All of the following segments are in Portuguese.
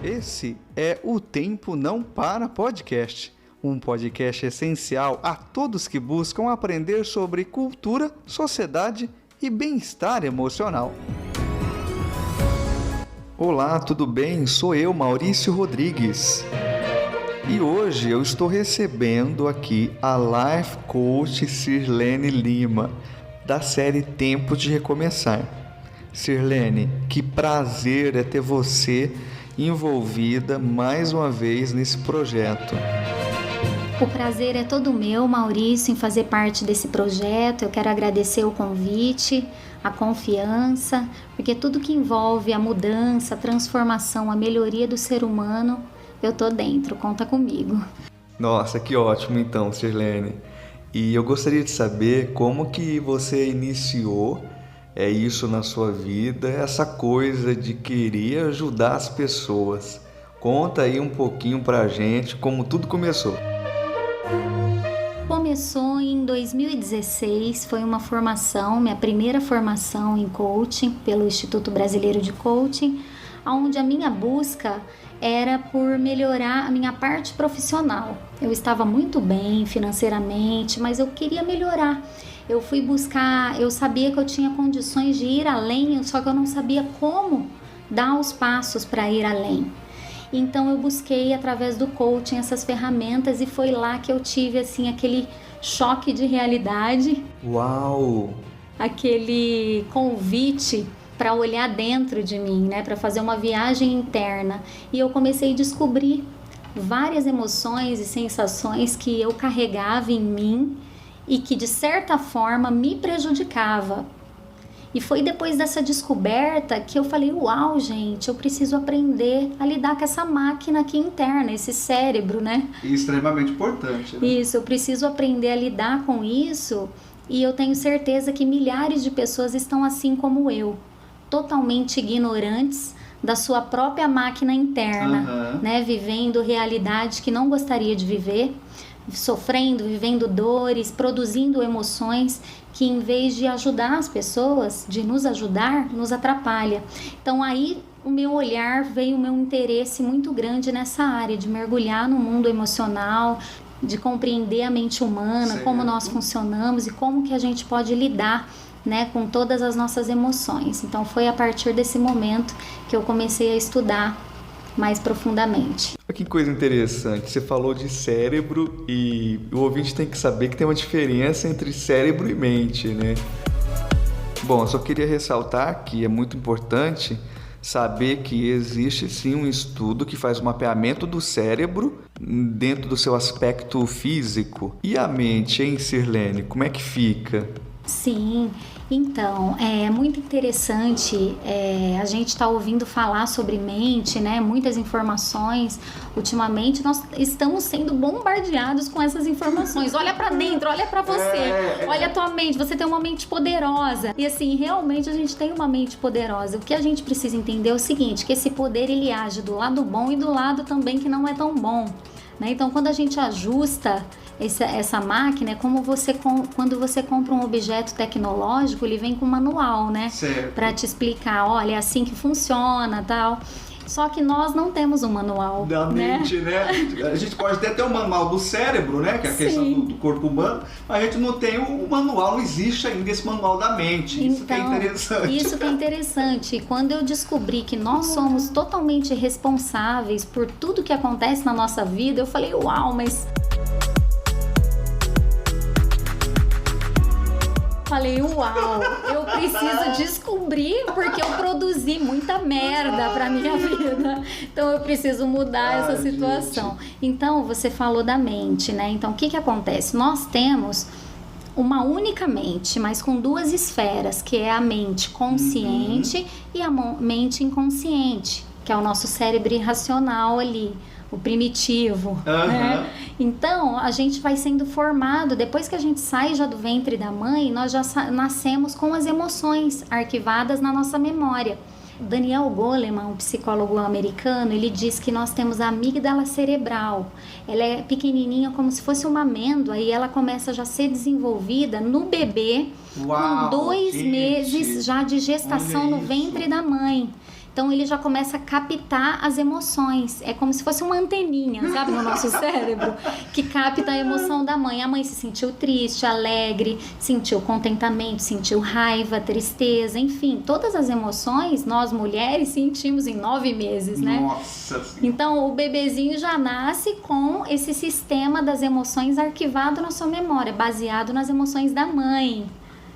Esse é o Tempo Não Para Podcast, um podcast essencial a todos que buscam aprender sobre cultura, sociedade e bem-estar emocional. Olá, tudo bem? Sou eu, Maurício Rodrigues. E hoje eu estou recebendo aqui a Life Coach Sirlene Lima, da série Tempo de Recomeçar. Sirlene, que prazer é ter você envolvida mais uma vez nesse projeto. O prazer é todo meu, Maurício, em fazer parte desse projeto. Eu quero agradecer o convite, a confiança, porque tudo que envolve a mudança, a transformação, a melhoria do ser humano, eu tô dentro, conta comigo. Nossa, que ótimo então, Sirlene. E eu gostaria de saber como que você iniciou isso na sua vida, essa coisa de querer ajudar as pessoas. Conta aí um pouquinho pra gente como tudo começou. Começou em 2016, foi uma formação, minha primeira formação em coaching pelo Instituto Brasileiro de Coaching, onde a minha busca era por melhorar a minha parte profissional. Eu estava muito bem financeiramente, mas eu queria melhorar. Eu fui buscar, eu sabia que eu tinha condições de ir além, só que eu não sabia como dar os passos para ir além. Então eu busquei através do coaching essas ferramentas e foi lá que eu tive assim aquele choque de realidade. Uau! Aquele convite para olhar dentro de mim, né, para fazer uma viagem interna. E eu comecei a descobrir várias emoções e sensações que eu carregava em mim e que de certa forma me prejudicava. E foi depois dessa descoberta que eu falei, uau, gente, eu preciso aprender a lidar com essa máquina aqui interna, esse cérebro, né? E extremamente importante, né? Isso, eu preciso aprender a lidar com isso e eu tenho certeza que milhares de pessoas estão assim como eu, totalmente ignorantes da sua própria máquina interna, né? Vivendo realidades que não gostaria de viver, sofrendo, vivendo dores, produzindo emoções que em vez de ajudar as pessoas, de nos ajudar, nos atrapalha. Então aí o meu olhar veio, o meu interesse muito grande nessa área de mergulhar no mundo emocional, de compreender a mente humana, certo, como nós funcionamos e como que a gente pode lidar, né, com todas as nossas emoções. Então foi a partir desse momento que eu comecei a estudar mais profundamente. Que coisa interessante, você falou de cérebro e o ouvinte tem que saber que tem uma diferença entre cérebro e mente, né? Bom, eu só queria ressaltar que é muito importante saber que existe sim um estudo que faz o mapeamento do cérebro dentro do seu aspecto físico. E a mente, hein, Sirlene, como é que fica? Sim, então, é muito interessante, a gente está ouvindo falar sobre mente, né? Muitas informações. Ultimamente nós estamos sendo bombardeados com essas informações. Olha para dentro, olha para você, olha a tua mente, você tem uma mente poderosa. E assim, realmente a gente tem uma mente poderosa. O que a gente precisa entender é o seguinte, que esse poder ele age do lado bom e do lado também que não é tão bom, né? Então, quando a gente ajusta essa máquina, é como quando você compra um objeto tecnológico, ele vem com um manual, né? Para te explicar, olha, é assim que funciona, tal. Só que nós não temos um manual da mente, né? A gente pode até ter um manual do cérebro, né? Que é a questão do corpo humano, mas a gente não tem o manual, não existe ainda esse manual da mente. Isso que é interessante. Isso que é interessante. Quando eu descobri que nós somos totalmente responsáveis por tudo que acontece na nossa vida, eu falei, uau, mas... Falei, uau, eu preciso descobrir porque eu produzi muita merda pra minha vida. Então eu preciso mudar essa situação. Gente. Então você falou da mente, né? Então o que acontece? Nós temos uma única mente, mas com duas esferas, que é a mente consciente e a mente inconsciente, que é o nosso cérebro irracional ali, o primitivo, né? Então, a gente vai sendo formado, depois que a gente sai já do ventre da mãe, nós já nascemos com as emoções arquivadas na nossa memória. Daniel Goleman, um psicólogo americano, ele diz que nós temos a amígdala cerebral. Ela é pequenininha, como se fosse uma amêndoa, e ela começa já a ser desenvolvida no bebê, com 2 meses já de gestação no ventre da mãe. Então ele já começa a captar as emoções. É como se fosse uma anteninha, sabe, no nosso cérebro, que capta a emoção da mãe. A mãe se sentiu triste, alegre, sentiu contentamento, sentiu raiva, tristeza, enfim, todas as emoções nós mulheres sentimos em 9 meses, né? Nossa! Então o bebezinho já nasce com esse sistema das emoções arquivado na sua memória, baseado nas emoções da mãe.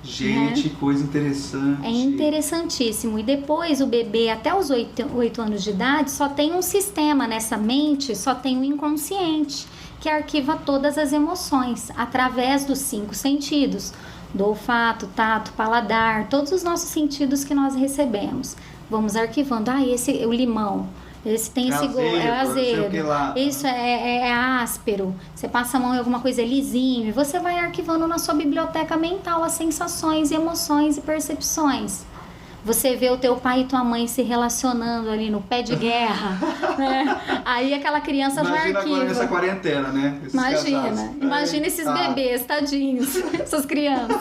Gente, coisa interessante. É interessantíssimo. E depois o bebê, até os 8 anos de idade, só tem um sistema nessa mente, só tem o inconsciente, que arquiva todas as emoções, através dos 5 sentidos. Do olfato, tato, paladar, todos os nossos sentidos que nós recebemos. Vamos arquivando. Esse é o limão. Esse tem esse gosto, é azedo, isso é áspero. Você passa a mão em alguma coisa, é lisinho. E você vai arquivando na sua biblioteca mental as sensações, emoções e percepções. Você vê o teu pai e tua mãe se relacionando ali no pé de guerra, né? Aí aquela criança já arquiva. Imagina agora nessa quarentena, né? Imagina esses bebês, tadinhos, essas crianças.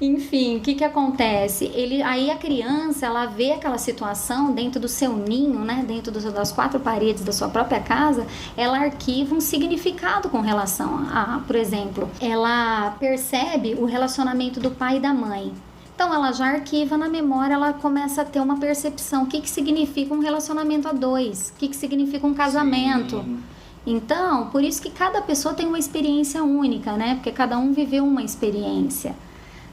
Enfim, o que acontece? Aí a criança, ela vê aquela situação dentro do seu ninho, né? Dentro das 4 paredes da sua própria casa, ela arquiva um significado com relação a, por exemplo, ela percebe o relacionamento do pai e da mãe. Então ela já arquiva na memória, ela começa a ter uma percepção. O que significa um relacionamento a 2? O que significa um casamento? Sim. Então, por isso que cada pessoa tem uma experiência única, né? Porque cada um viveu uma experiência.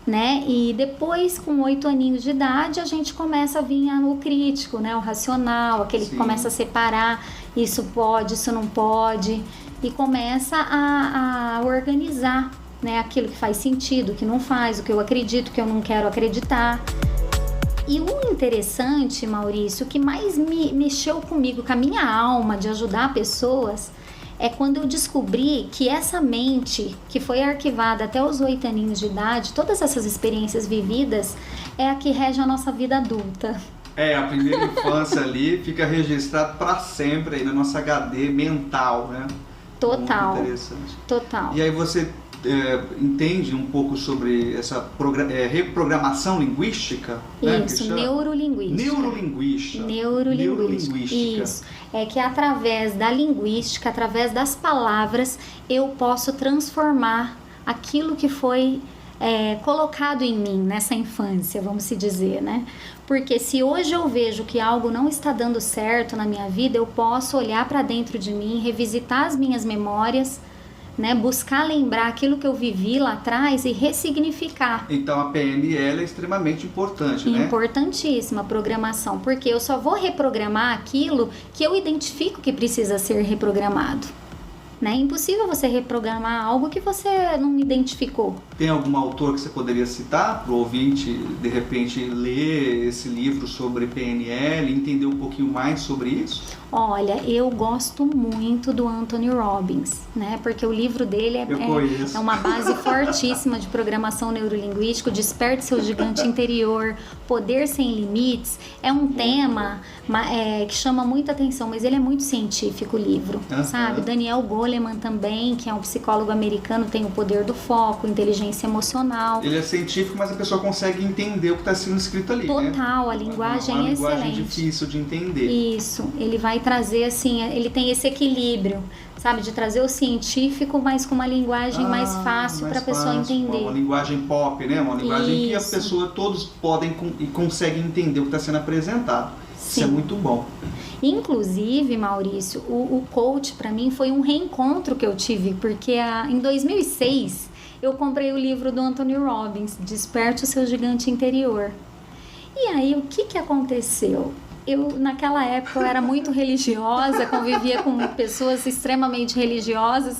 Né? E depois, com 8 aninhos de idade, a gente começa a vir o crítico, né? O racional, aquele Sim. que começa a separar, isso pode, isso não pode, e começa a organizar, né? Aquilo que faz sentido, o que não faz, o que eu acredito, o que eu não quero acreditar. E o interessante, Maurício, o que mais me mexeu comigo, com a minha alma de ajudar pessoas, é quando eu descobri que essa mente que foi arquivada até os 8 aninhos de idade, todas essas experiências vividas, é a que rege a nossa vida adulta. A primeira infância ali fica registrado para sempre aí na nossa HD mental, né? Total. Muito interessante. Total. E aí você entende um pouco sobre essa reprogramação linguística? Isso, né, neurolinguística. Neurolinguística. Isso. É que através da linguística, através das palavras, eu posso transformar aquilo que foi colocado em mim nessa infância, vamos se dizer, né? Porque se hoje eu vejo que algo não está dando certo na minha vida, eu posso olhar para dentro de mim, revisitar as minhas memórias, né, buscar lembrar aquilo que eu vivi lá atrás e ressignificar. Então a PNL é extremamente importante, né? Importantíssima a programação, porque eu só vou reprogramar aquilo que eu identifico que precisa ser reprogramado. Né? É impossível você reprogramar algo que você não identificou. Tem algum autor que você poderia citar para o ouvinte, de repente, ler esse livro sobre PNL, entender um pouquinho mais sobre isso? Olha, eu gosto muito do Anthony Robbins, né? Porque o livro dele é uma base fortíssima de programação neurolinguística, Desperte Seu Gigante Interior, Poder Sem Limites. É um tema que chama muita atenção, mas ele é muito científico, o livro, sabe? Daniel Goleman também, que é um psicólogo americano, tem o poder do foco, inteligência emocional. Ele é científico, mas a pessoa consegue entender o que está sendo escrito ali, Total, né? A linguagem é excelente. Uma linguagem difícil de entender. Isso, ele vai trazer assim, ele tem esse equilíbrio, sabe, de trazer o científico, mas com uma linguagem mais fácil para a pessoa entender. Uma linguagem pop, né? Uma linguagem que a pessoa, todos podem e conseguem entender o que está sendo apresentado. Sim. Isso é muito bom. Inclusive, Maurício, o coach para mim foi um reencontro que eu tive, porque em 2006 eu comprei o livro do Anthony Robbins, Desperte o Seu Gigante Interior. E aí, o que aconteceu? Naquela época, eu era muito religiosa, convivia com pessoas extremamente religiosas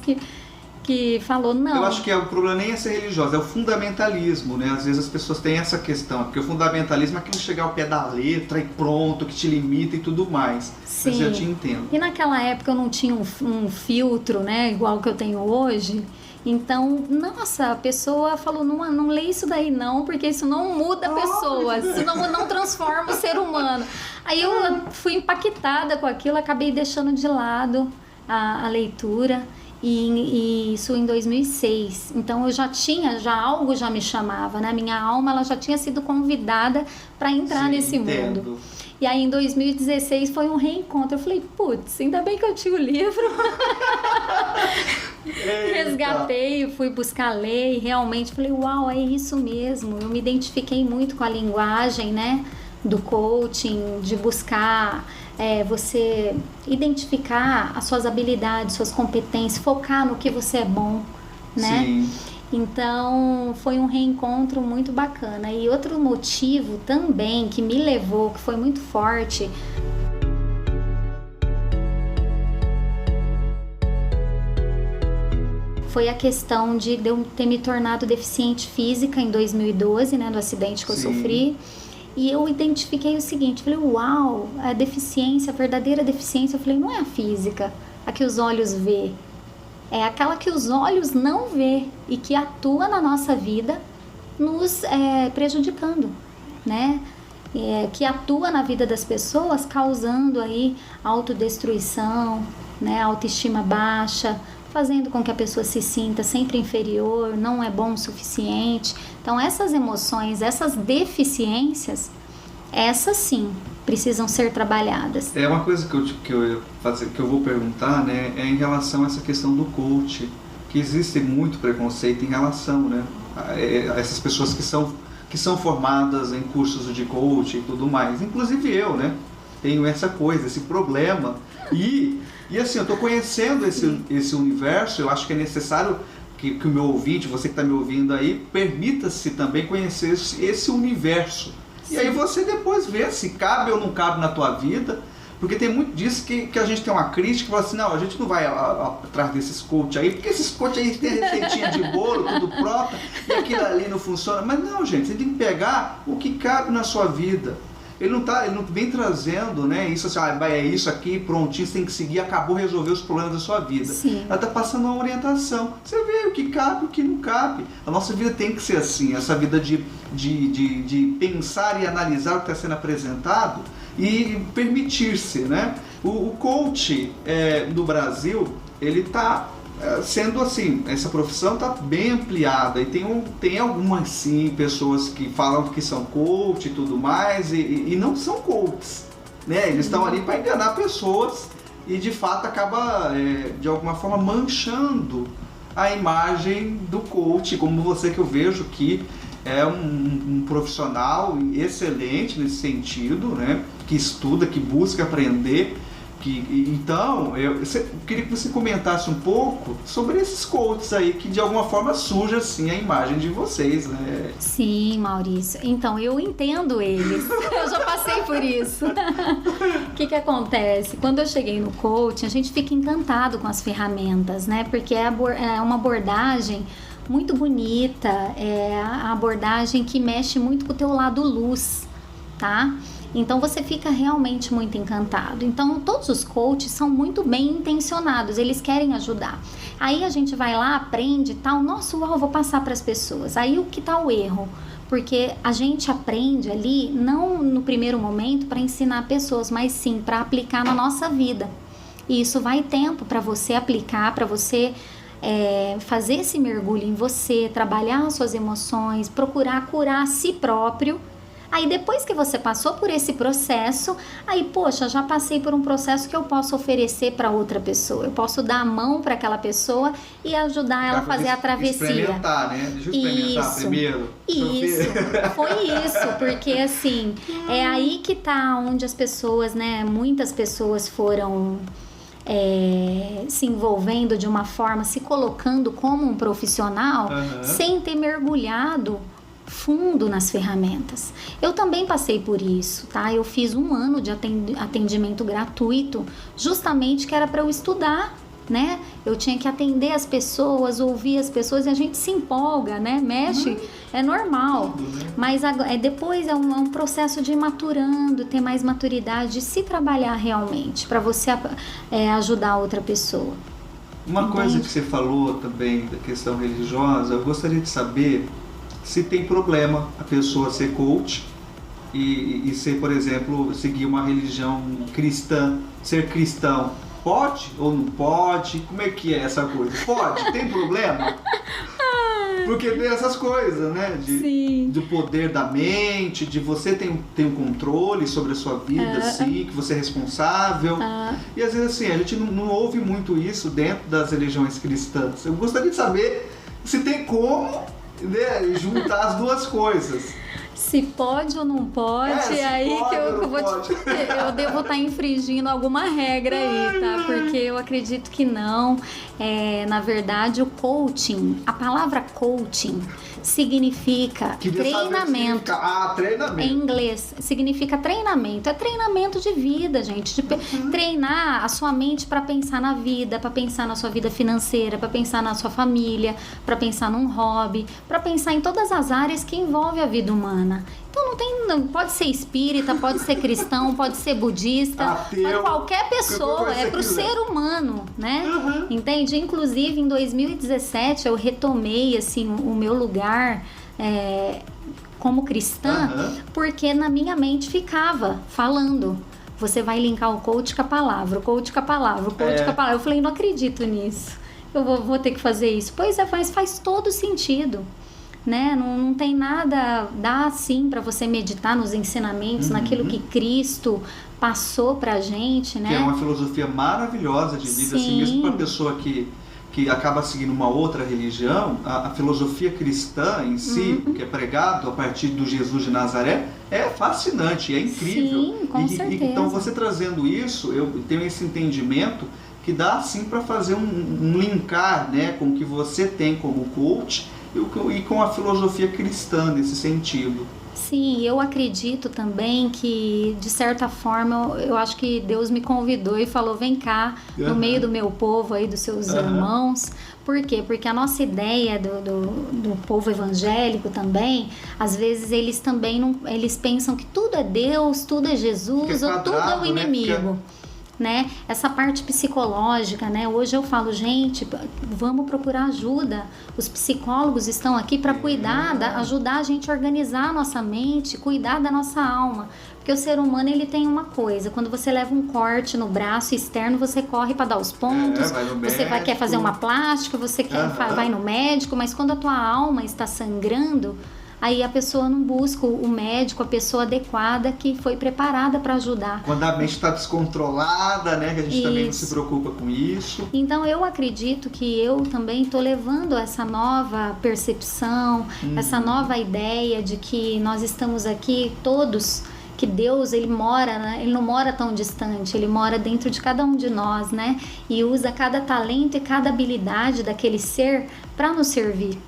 que falou não. Eu acho que o problema nem é ser religiosa, é o fundamentalismo, né? Às vezes as pessoas têm essa questão, porque o fundamentalismo é aquilo chegar ao pé da letra e pronto, que te limita e tudo mais. Sim. Mas eu te entendo. E naquela época eu não tinha um filtro, né? Igual que eu tenho hoje. Então, nossa, a pessoa falou, não lê isso daí não, porque isso não muda a pessoa, isso não transforma o ser humano. Aí eu fui impactada com aquilo, acabei deixando de lado a leitura, e isso em 2006. Então eu algo já me chamava, né? Minha alma ela já tinha sido convidada para entrar nesse mundo. E aí em 2016 foi um reencontro. Eu falei, putz, ainda bem que eu tinha o livro. Resgatei, fui buscar ler e realmente falei, uau, é isso mesmo. Eu me identifiquei muito com a linguagem, né, do coaching, de buscar você identificar as suas habilidades, suas competências, focar no que você é bom, né? Sim. Então foi um reencontro muito bacana. E outro motivo também que me levou, que foi muito forte, foi a questão de eu ter me tornado deficiente física em 2012, né, do acidente que eu sofri. E eu identifiquei o seguinte, falei, uau, a deficiência, a verdadeira deficiência, eu falei, não é a física, a que os olhos vê, é aquela que os olhos não vê e que atua na nossa vida nos prejudicando, né? Que atua na vida das pessoas causando aí autodestruição, né? Autoestima baixa, fazendo com que a pessoa se sinta sempre inferior, não é bom o suficiente. Então essas emoções, essas deficiências, essas sim precisam ser trabalhadas. É uma coisa que eu vou perguntar, né, é em relação a essa questão do coach, que existe muito preconceito em relação, né, a essas pessoas que são formadas em cursos de coach e tudo mais. Inclusive eu, né, tenho essa coisa, esse problema. E assim, eu estou conhecendo esse universo. Eu acho que é necessário que o meu ouvinte, você que está me ouvindo aí, permita-se também conhecer esse universo. E aí você depois vê se cabe ou não cabe na tua vida, porque tem muito disso que a gente tem uma crítica, fala assim, não, a gente não vai atrás desses coach aí, porque esses coach aí tem receitinha de bolo, tudo pronto, e aquilo ali não funciona. Mas não, gente, você tem que pegar o que cabe na sua vida. Ele não vem trazendo, né, isso assim, é isso aqui, prontinho, você tem que seguir, acabou, resolver os problemas da sua vida. Sim. Ela está passando uma orientação. Você vê o que cabe, o que não cabe. A nossa vida tem que ser assim, essa vida de pensar e analisar o que está sendo apresentado e permitir-se, né? O coach no Brasil, ele está sendo assim, essa profissão está bem ampliada e tem algumas sim pessoas que falam que são coach e tudo mais e não são coaches, né? Eles estão ali para enganar pessoas e de fato acaba de alguma forma manchando a imagem do coach, como você, que eu vejo que é um profissional excelente nesse sentido, né? Que estuda, que busca aprender. Então, eu queria que você comentasse um pouco sobre esses coaches aí, que de alguma forma suja assim a imagem de vocês, né? Sim, Maurício. Então, eu entendo eles. Eu já passei por isso. O que acontece? Quando eu cheguei no coaching, a gente fica encantado com as ferramentas, né? Porque é uma abordagem muito bonita, é a abordagem que mexe muito com o teu lado luz, tá? Então você fica realmente muito encantado. Então todos os coaches são muito bem intencionados, eles querem ajudar. Aí a gente vai lá, aprende e tal, nossa, uau, vou passar para as pessoas. Aí o que tá o erro? Porque a gente aprende ali, não no primeiro momento para ensinar pessoas, mas sim para aplicar na nossa vida. E isso vai tempo para você aplicar, para você fazer esse mergulho em você, trabalhar as suas emoções, procurar curar a si próprio. Aí depois que você passou por esse processo, aí poxa, já passei por um processo que eu posso oferecer para outra pessoa. Eu posso dar a mão para aquela pessoa e ajudar ela a fazer a travessia. Experimentar, né? Deixa eu experimentar primeiro. Isso, foi isso, porque assim, é aí que tá onde as pessoas, né, muitas pessoas foram se envolvendo de uma forma, se colocando como um profissional, sem ter mergulhado fundo nas ferramentas. Eu também passei por isso, tá? Eu fiz 1 ano de atendimento gratuito, justamente que era para eu estudar, né? Eu tinha que atender as pessoas, ouvir as pessoas, e a gente se empolga, né? Mexe, é normal. Mas depois é um processo de ir maturando, ter mais maturidade, de se trabalhar realmente, para você ajudar outra pessoa. Uma coisa que você falou também da questão religiosa, eu gostaria de saber se tem problema a pessoa ser coach e ser, por exemplo, seguir uma religião cristã, ser cristão. Pode ou não pode? Como é que é essa coisa? Pode? Tem problema? Porque tem essas coisas, né? Sim. Do poder da mente, de você ter um controle sobre a sua vida, sim, que você é responsável. E às vezes assim, a gente não ouve muito isso dentro das religiões cristãs. Eu gostaria de saber se tem como, né, juntar as duas coisas. Se pode ou não pode, aí pode, que eu vou eu devo estar infringindo alguma regra aí, tá? Porque eu acredito que não. Na verdade, o coaching, a palavra coaching significa treinamento. Treinamento. Em inglês, significa treinamento. É treinamento de vida, gente. Treinar a sua mente para pensar na vida, para pensar na sua vida financeira, para pensar na sua família, para pensar num hobby, para pensar em todas as áreas que envolvem a vida humana. Então pode ser espírita, pode ser cristão, pode ser budista, ateu, qualquer pessoa, é pro ser humano, né? Entende? Inclusive em 2017 eu retomei assim o meu lugar como cristã, porque na minha mente ficava falando: você vai linkar o coach com a palavra, o coach com a palavra, o coach com a palavra. Eu falei, não acredito nisso, eu vou ter que fazer isso. Pois é, mas faz todo sentido. Né? Não tem nada, dá sim para você meditar nos ensinamentos, naquilo que Cristo passou pra gente, né? Que é uma filosofia maravilhosa de vida, assim, mesmo para a pessoa que acaba seguindo uma outra religião, a filosofia cristã em si, que é pregado a partir do Jesus de Nazaré, é fascinante, é incrível. Sim, com certeza. Então você trazendo isso, eu tenho esse entendimento que dá sim para fazer um linkar, né, com o que você tem como coach e com a filosofia cristã nesse sentido. Sim, eu acredito também que, de certa forma, eu acho que Deus me convidou e falou, vem cá, no meio do meu povo, aí, dos seus irmãos. Por quê? Porque a nossa ideia do povo evangélico também, às vezes eles também eles pensam que tudo é Deus, tudo é Jesus, ou tudo é o inimigo. Né? Essa parte psicológica, né? Hoje eu falo, gente, vamos procurar ajuda. Os psicólogos estão aqui para ajudar a gente a organizar a nossa mente, cuidar da nossa alma. Porque o ser humano, ele tem uma coisa: quando você leva um corte no braço externo, você corre para dar os pontos, você quer fazer uma plástica, você vai no médico, mas quando a tua alma está sangrando, aí a pessoa não busca o médico, a pessoa adequada que foi preparada para ajudar. Quando a mente está descontrolada, né? Que a gente também não se preocupa com isso. Então eu acredito que eu também estou levando essa nova percepção, essa nova ideia de que nós estamos aqui todos, que Deus, ele mora, né? Ele não mora tão distante, ele mora dentro de cada um de nós, né? E usa cada talento e cada habilidade daquele ser para nos servir.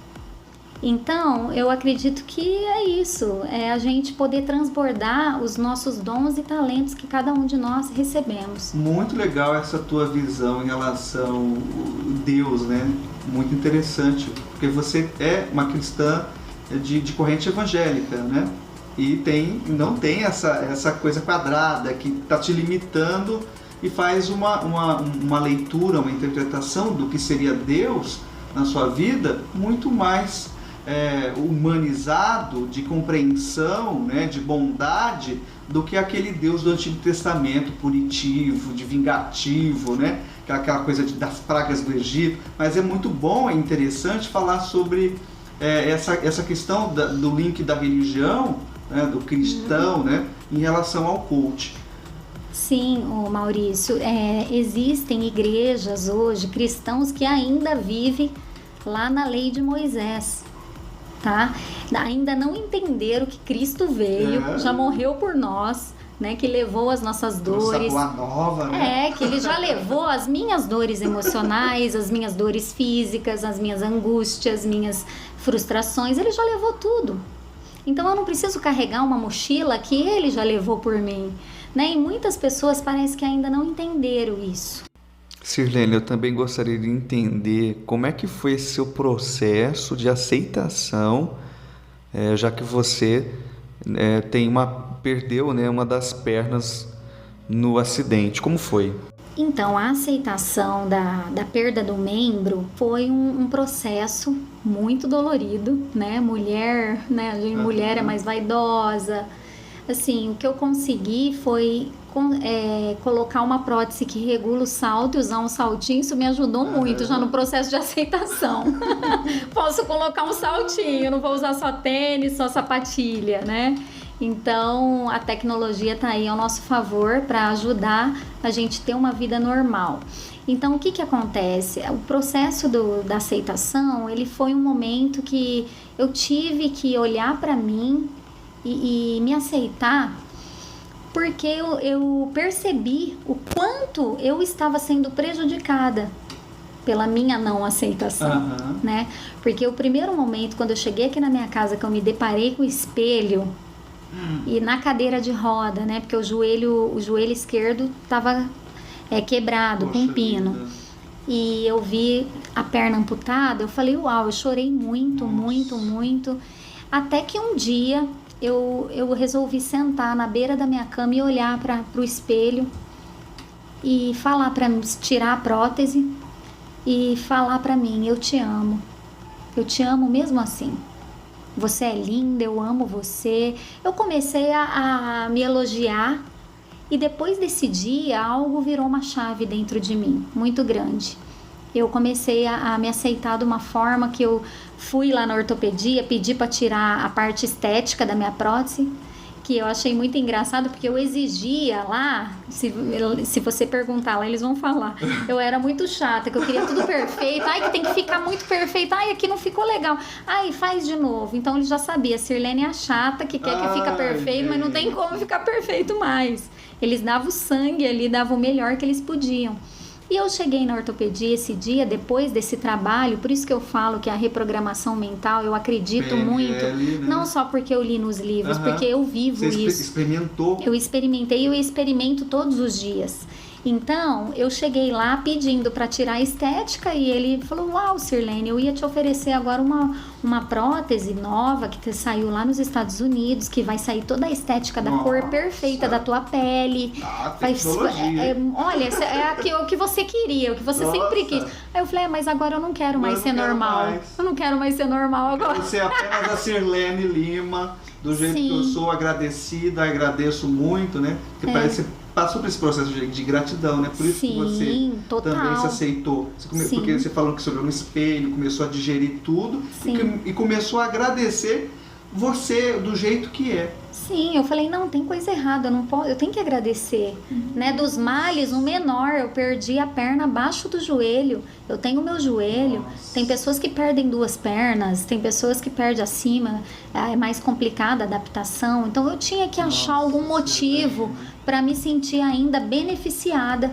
Então, eu acredito que é isso, é a gente poder transbordar os nossos dons e talentos que cada um de nós recebemos. Muito legal essa tua visão em relação a Deus, né? Muito interessante, porque você é uma cristã de corrente evangélica, né? E não tem essa coisa quadrada que está te limitando e faz uma leitura, uma interpretação do que seria Deus na sua vida muito mais humanizado, de compreensão, né, de bondade, do que aquele Deus do Antigo Testamento, punitivo, de vingativo, né, aquela coisa das pragas do Egito. Mas é muito bom, é interessante falar sobre essa questão do link da religião, né, do cristão, né, em relação ao coach. Sim, Maurício, existem igrejas hoje, cristãos, que ainda vivem lá na lei de Moisés. Tá? Ainda não entenderam que Cristo veio, já morreu por nós, né? Que levou as nossas dores. Boa nova, né? Que ele já levou as minhas dores emocionais, as minhas dores físicas, as minhas angústias, minhas frustrações. Ele já levou tudo. Então eu não preciso carregar uma mochila que ele já levou por mim, né? E muitas pessoas parece que ainda não entenderam isso. Sirlene, eu também gostaria de entender como é que foi esse seu processo de aceitação, já que você perdeu, né, uma das pernas no acidente. Como foi? Então, a aceitação da perda do membro foi um processo muito dolorido, né? Mulher, né? Mulher é mais vaidosa, assim, o que eu consegui foi colocar uma prótese que regula o salto e usar um saltinho. Isso me ajudou muito já no processo de aceitação. Posso colocar um saltinho, não vou usar só tênis, só sapatilha, né? Então, a tecnologia está aí ao nosso favor para ajudar a gente ter uma vida normal. Então, o que acontece? O processo da aceitação, ele foi um momento que eu tive que olhar para mim e me aceitar, porque eu percebi o quanto eu estava sendo prejudicada pela minha não aceitação, né? Porque o primeiro momento, quando eu cheguei aqui na minha casa, que eu me deparei com o espelho, e na cadeira de roda, né? Porque o joelho esquerdo estava quebrado, com um pino. Vida. E eu vi a perna amputada, eu falei, uau, eu chorei muito, muito. Até que um dia eu resolvi sentar na beira da minha cama e olhar para o espelho e falar para mim, tirar a prótese e falar para mim, eu te amo mesmo assim. Você é linda, eu amo você. Eu comecei a me elogiar e depois desse dia algo virou uma chave dentro de mim, muito grande. Eu comecei a me aceitar de uma forma que eu fui lá na ortopedia, pedi para tirar a parte estética da minha prótese, que eu achei muito engraçado, porque eu exigia lá, se você perguntar lá, eles vão falar. Eu era muito chata, que eu queria tudo perfeito. Ai, que tem que ficar muito perfeito. Ai, aqui não ficou legal. Ai, faz de novo. Então, ele já sabia, a Sirlene é a chata, que quer que fica perfeito, mas não tem como ficar perfeito mais. Eles davam sangue ali, davam o melhor que eles podiam. E eu cheguei na ortopedia esse dia, depois desse trabalho, por isso que eu falo que a reprogramação mental, eu acredito muito, né? Não só porque eu li nos livros, porque eu vivo isso. Você experimentou? Eu experimentei e eu experimento todos os dias. Então, eu cheguei lá pedindo para tirar a estética e ele falou, uau, Sirlene, eu ia te oferecer agora uma prótese nova que saiu lá nos Estados Unidos, que vai sair toda a estética da cor perfeita da tua pele. Olha, é o que você queria, o que você sempre quis. Aí eu falei, mas agora eu não quero mais ser normal. Eu não quero mais ser normal agora. Você é apenas a Sirlene Lima, do jeito que eu sou, agradecida, agradeço muito, né? Porque parece que passou por esse processo de gratidão, né? Por isso que você também se aceitou. Porque você falou que você olhou no espelho, começou a digerir tudo e começou a agradecer você do jeito que é. Sim, eu falei, não, tem coisa errada, eu tenho que agradecer, né? Dos males, o menor, eu perdi a perna abaixo do joelho, eu tenho o meu joelho. Tem pessoas que perdem 2 pernas, tem pessoas que perdem acima, é mais complicada a adaptação, então eu tinha que achar algum motivo para me sentir ainda beneficiada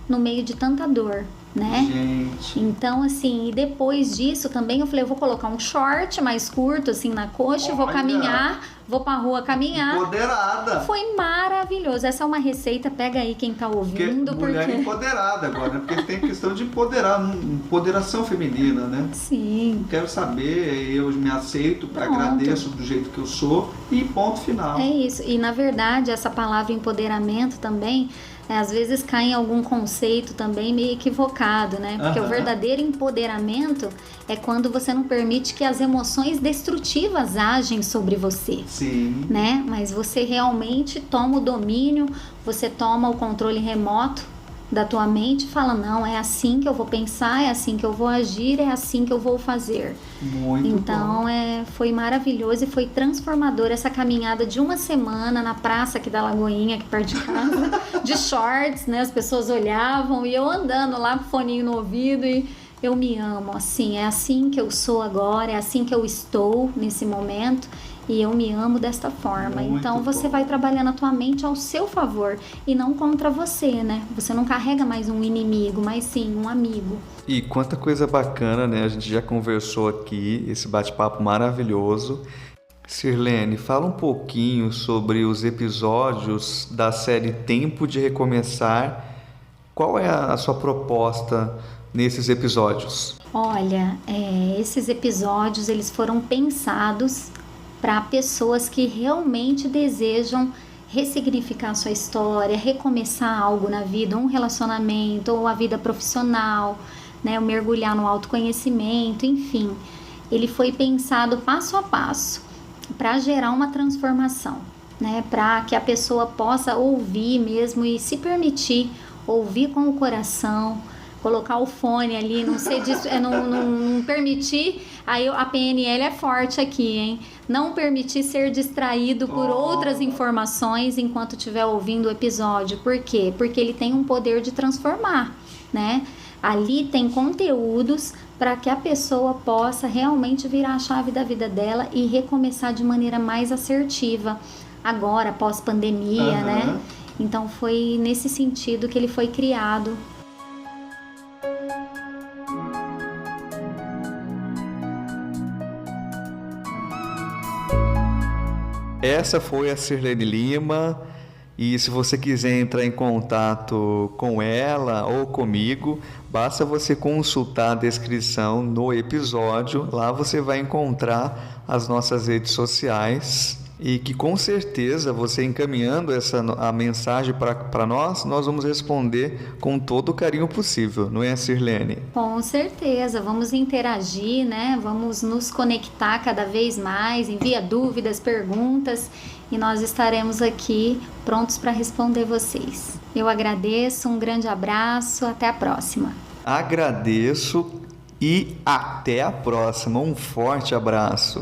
no meio de tanta dor, né? Gente. Então, assim, e depois disso também eu falei, eu vou colocar um short mais curto, assim, na coxa, vou caminhar, vou pra rua caminhar. Empoderada. Foi maravilhoso. Essa é uma receita, pega aí quem tá ouvindo. Mulher empoderada agora, né? Porque tem questão de empoderação feminina, né? Sim. Quero saber, eu me aceito, agradeço do jeito que eu sou e ponto final. É isso. E, na verdade, essa palavra empoderamento também, às vezes cai em algum conceito também meio equivocado, né? Porque o verdadeiro empoderamento é quando você não permite que as emoções destrutivas agem sobre você. Sim. Né? Mas você realmente toma o domínio, você toma o controle remoto da tua mente e fala, não, é assim que eu vou pensar, é assim que eu vou agir, é assim que eu vou fazer. Muito então, bom. Foi maravilhoso e foi transformador essa caminhada de uma semana na praça aqui da Lagoinha, aqui perto de casa, de shorts, né? As pessoas olhavam e eu andando lá com o foninho no ouvido e eu me amo, assim, é assim que eu sou agora, é assim que eu estou nesse momento. E eu me amo desta forma. Muito então você bom. vai trabalhando a tua mente ao seu favor e não contra você, né? Você não carrega mais um inimigo, mas sim um amigo. E quanta coisa bacana, né? A gente já conversou aqui, esse bate-papo maravilhoso. Sirlene, fala um pouquinho sobre os episódios da série Tempo de Recomeçar. Qual é a sua proposta nesses episódios? Olha, esses episódios eles foram pensados para pessoas que realmente desejam ressignificar sua história, recomeçar algo na vida, um relacionamento ou a vida profissional, né, mergulhar no autoconhecimento, enfim. Ele foi pensado passo a passo para gerar uma transformação. né, para que a pessoa possa ouvir mesmo e se permitir ouvir com o coração, colocar o fone ali, não sei disso, não permitir, aí a PNL é forte aqui, hein? Não permitir ser distraído por outras informações enquanto estiver ouvindo o episódio. Por quê? Porque ele tem um poder de transformar, né? Ali tem conteúdos para que a pessoa possa realmente virar a chave da vida dela e recomeçar de maneira mais assertiva. Agora, pós-pandemia, né? Então foi nesse sentido que ele foi criado. Essa foi a Sirlene Lima, e se você quiser entrar em contato com ela ou comigo, basta você consultar a descrição no episódio. Lá você vai encontrar as nossas redes sociais, e que com certeza você encaminhando a mensagem para nós vamos responder com todo o carinho possível, não é, Sirlene? Com certeza, vamos interagir, né? Vamos nos conectar cada vez mais, envia dúvidas, perguntas, e nós estaremos aqui prontos para responder vocês. Eu agradeço, um grande abraço, até a próxima. Agradeço e até a próxima, um forte abraço.